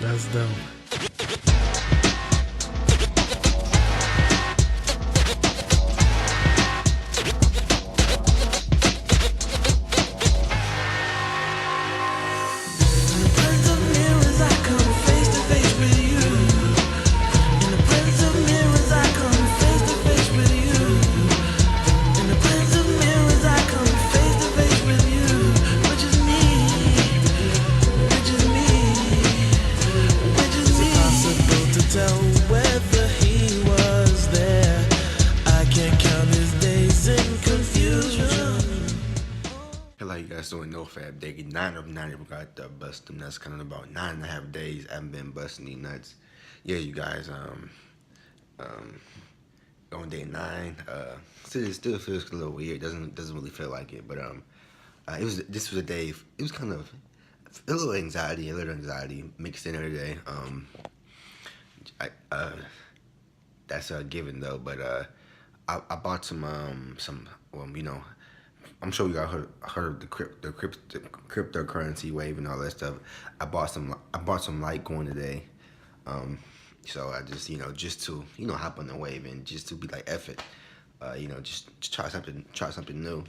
That's dope. Hello, you guys doing NoFap Day 9 of 9. We got the bust them nuts coming about 9.5 days. I haven't been busting these nuts. Yeah, you guys, on day 9. Still feels a little weird. Doesn't really feel like it, but this was a day. It was kind of a little anxiety mixed in every day. That's a given though. But I bought some well, you know. I'm sure you all heard of the cryptocurrency wave and all that stuff. I bought some Litecoin today. So I just just to hop on the wave and just to be like F it. Just try something new.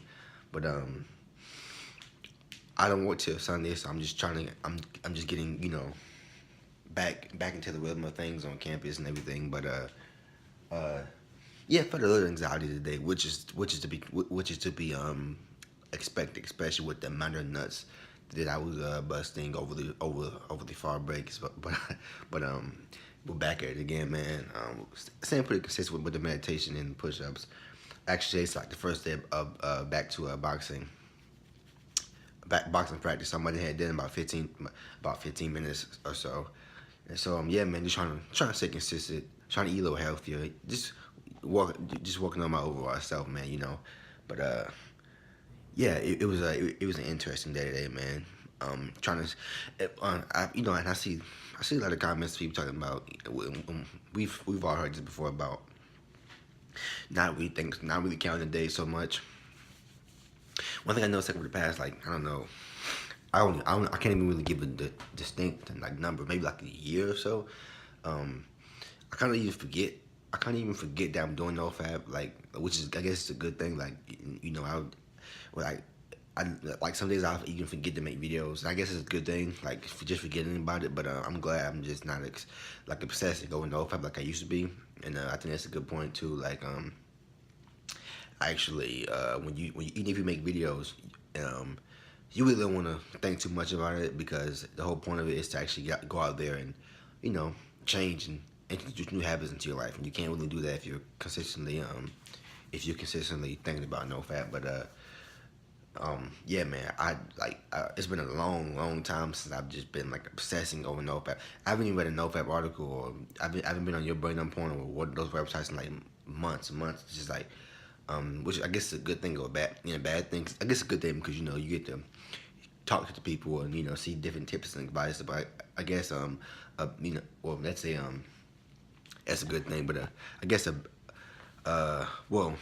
But I don't work till Sunday, so I'm just getting back into the rhythm of things on campus and everything. But yeah, I felt a little anxiety today, which is to be expected, especially with the amount of nuts that I was busting over the far breaks. But we're back at it again, man. Staying pretty consistent with the meditation and push-ups. Actually, it's like the first day of back to boxing practice. Somebody had done about 15 minutes or so. And so yeah, man, just trying to stay consistent, trying to eat a little healthier, just working on my overall self, man. But yeah, it was an interesting day today, man. Trying to, and I see a lot of comments, people talking about, we've all heard this before about not really counting the days so much. One thing I noticed over the past, I don't know, I can't even really give a distinct number, maybe like a year or so. I can't even forget that I'm doing NoFap, which is, I guess, it's a good thing. I some days I even forget to make videos. I guess it's a good thing, just forgetting about it. But I'm glad I'm just not obsessing over NoFap like I used to be. And I think that's a good point too. Actually, even if you make videos, you really don't want to think too much about it, because the whole point of it is to actually go out there and change and introduce new habits into your life. And you can't really do that if you're consistently thinking about NoFap. But yeah, man, it's been a long time since I've just been obsessing over NoFap. I haven't even read a NoFap article, or I haven't been on your brain on point or one of those websites in months. It's just which I guess is a good thing or bad thing. I guess it's a good thing because you get to talk to the people and see different tips and advice. But I guess well, let's say that's a good thing. But I guess well,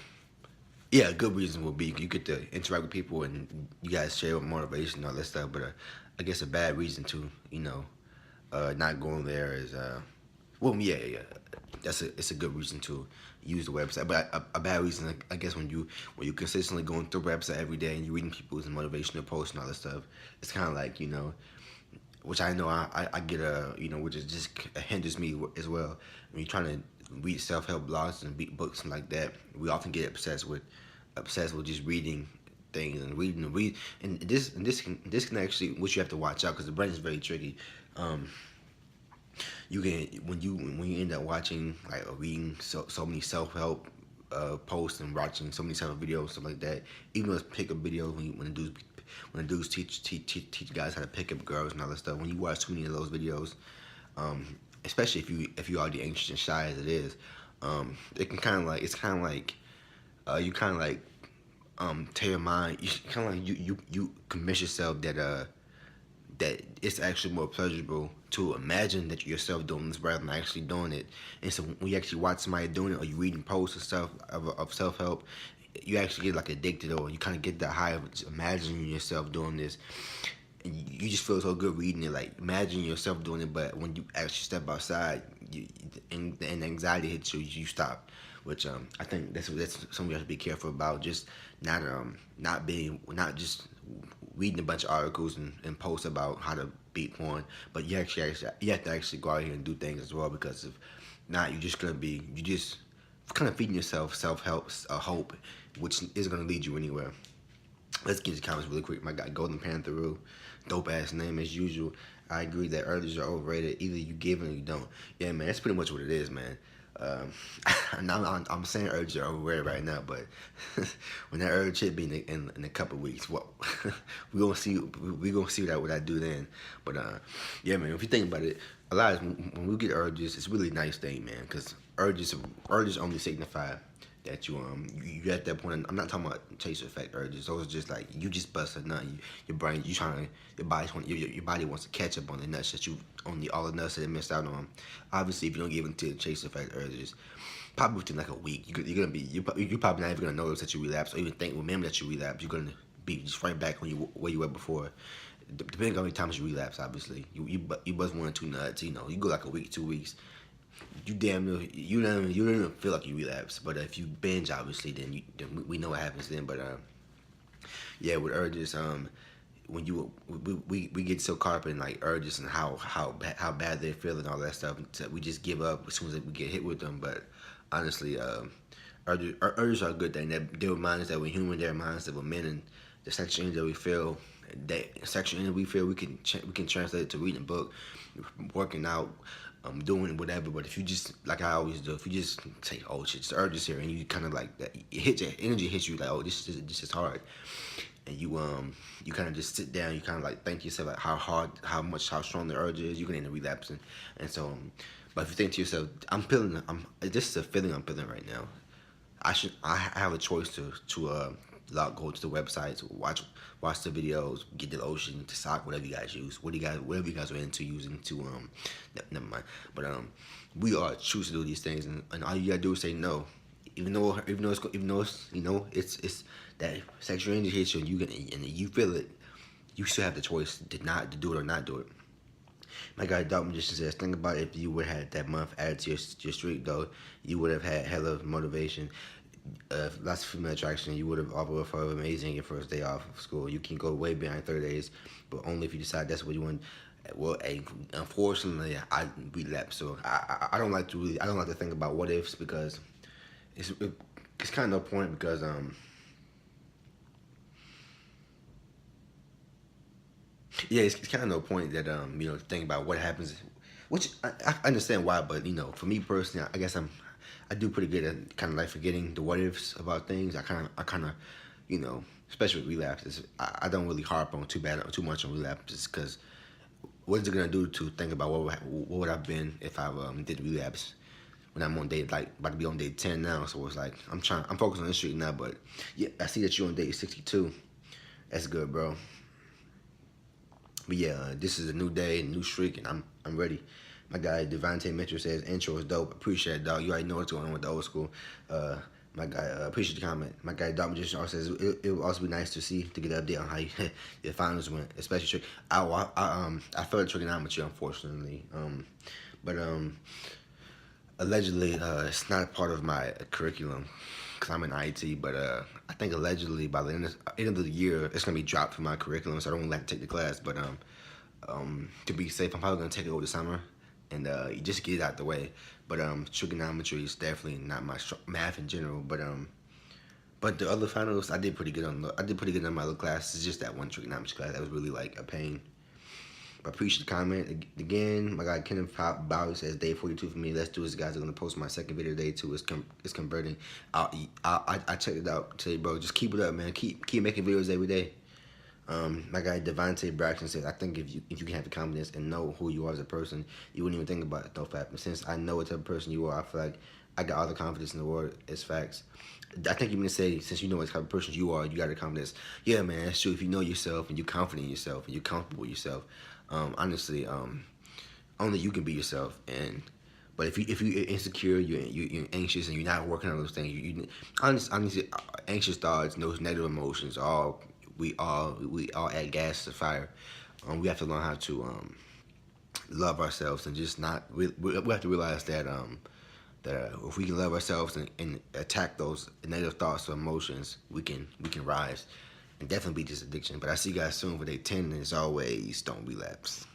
yeah, a good reason would be you get to interact with people and you guys share motivation and all that stuff. But I guess a bad reason to not going there is well, yeah, it's a good reason to use the website. But a bad reason, I guess, when you're consistently going through the website every day and you're reading people's motivational posts and all that stuff, it's kind of which I know I get which is just hinders me as well. When you're trying to read self-help blogs and read books and like that, we often get obsessed with just reading things and reading. And this can actually, which you have to watch out, because the brain is very tricky. You can when you end up watching or reading so many self-help posts and watching so many self-help videos, stuff like that. Even those pickup videos when the dudes teach guys how to pick up girls and all that stuff. When you watch too many of those videos, especially if you already anxious and shy as it is, it can you tell your mind, you convince yourself that it's actually more pleasurable to imagine that you're yourself doing this rather than actually doing it. And so when you actually watch somebody doing it, or you reading posts and stuff of self-help, you actually get addicted, or you kind of get that high of imagining yourself doing this. and you just feel so good reading it. Like imagine yourself doing it, but when you actually step outside, and anxiety hits you, you stop. Which I think that's something you have to be careful about. Just not just reading a bunch of articles and posts about how to beat porn, but you have to actually go out here and do things as well, because if not, you're just gonna be you just kind of feeding yourself self help hope, which isn't gonna lead you anywhere. Let's get to comments really quick. My guy Golden Panther Rule, dope ass name as usual. I agree that urges are overrated. Either you give it or you don't. Yeah, man, that's pretty much what it is, man. Um, I'm saying urges are overrated right now, but when that urge hit me in a couple of weeks, well, we gonna see what I do then. But yeah, man, if you think about it, a lot of when we get urges, it's really a nice thing, man, because urges only signify that you at that point. I'm not talking about chase effect urges. Those are just like you just bust a nut. Your brain, you trying to your body wants to catch up on the nuts that you on all the nuts that it missed out on. Obviously, if you don't give into the chase effect urges, probably within like a week, you're gonna be you're probably not even gonna notice that you relapse or even remember that you relapse. You're gonna be just right back where you were before. Depending on how many times you relapse, obviously, you bust 1 or 2 nuts. You know, you go like a week, 2 weeks. You damn near you don't even feel like you relapse. But if you binge, obviously, then we know what happens then. But yeah, with urges, when we get so caught up in like urges and how bad they feel and all that stuff, so we just give up as soon as we get hit with them. But honestly, urges are a good thing. They remind us that we're human. They remind us that we're men, and the sexual energy that we feel, that sexual energy we feel, we can translate it to reading a book, working out, doing whatever. But if you just, like I always do, if you just say, oh shit, the urge is here, and you kind of like that, your energy hits you like, oh, this is hard, and you kind of just sit down, you kind of like think to yourself like how strong the urge is, you can end up relapsing. And so, but if you think to yourself, this is a feeling I'm feeling right now. I have a choice to go to the websites, watch the videos, get the lotion, to sock, whatever you guys use, whatever you guys are into using to never mind. But we are choose to do these things, and all you gotta do is say no, even though it's that sexual energy hits you, and you feel it, you still have the choice to do it or not do it. My guy Dark Magician says, think about if you would have had that month added to your streak, though, you would have had hella motivation, lots of female attraction. You would have offered for amazing your first day off of school. You can go way behind 30 days, but only if you decide that's what you want. Well, unfortunately, I relapse, so I don't like to think about what ifs, because it's kind of no point, because yeah, it's kind of no point that think about what happens, which I understand why, but for me personally, I guess I do pretty good at kind of like forgetting the what ifs about things. I kind of especially with relapses, I don't really harp on too much on relapses, because what is it gonna do to think about what would I've been if I did relapse when I'm on day, like, about to be on day 10 now. So it's like I'm focused on this streak now. But yeah, I see that you're on day 62. That's good, bro. But yeah, this is a new day, a new streak, and I'm ready. My guy Devontae Mitchell says intro is dope. Appreciate it, dog. You already know what's going on with the old school. My guy, appreciate the comment. My guy Dark Magician also says it would also be nice to get an update on how your finals went, especially trick. I failed trigonometry, unfortunately. But allegedly, it's not part of my curriculum, because I'm in IT. But I think allegedly by the end of the year, it's gonna be dropped from my curriculum, so I don't really have to take the class. But to be safe, I'm probably gonna take it over the summer, and you just get it out the way. But trigonometry is definitely not my math in general. But the other finals, I did pretty good on my other classes. It's just that one trigonometry class that was really like a pain. But appreciate the comment again. My guy Kenneth Bowie says day 42 for me. Let's do this, guys. I'm gonna post my second video today too. It's converting. I checked it out today, bro. Just keep it up, man. Keep making videos every day. My guy Devontae Braxton says, I think if you can have the confidence and know who you are as a person, you wouldn't even think about it, NoFap. And since I know what type of person you are, I feel like I got all the confidence in the world. It's facts. I think you're gonna say, since you know what type of person you are, you got the confidence. Yeah, man, that's true. If you know yourself and you're confident in yourself and you're comfortable with yourself, honestly, only you can be yourself. But if you're insecure, you're anxious, and you're not working on those things, honestly, anxious thoughts, those negative emotions, we all add gas to the fire. We have to learn how to love ourselves and just not. We have to realize that if we can love ourselves and attack those negative thoughts or emotions, we can rise and definitely beat this addiction. But I see you guys soon for day 10, and as always, don't relapse.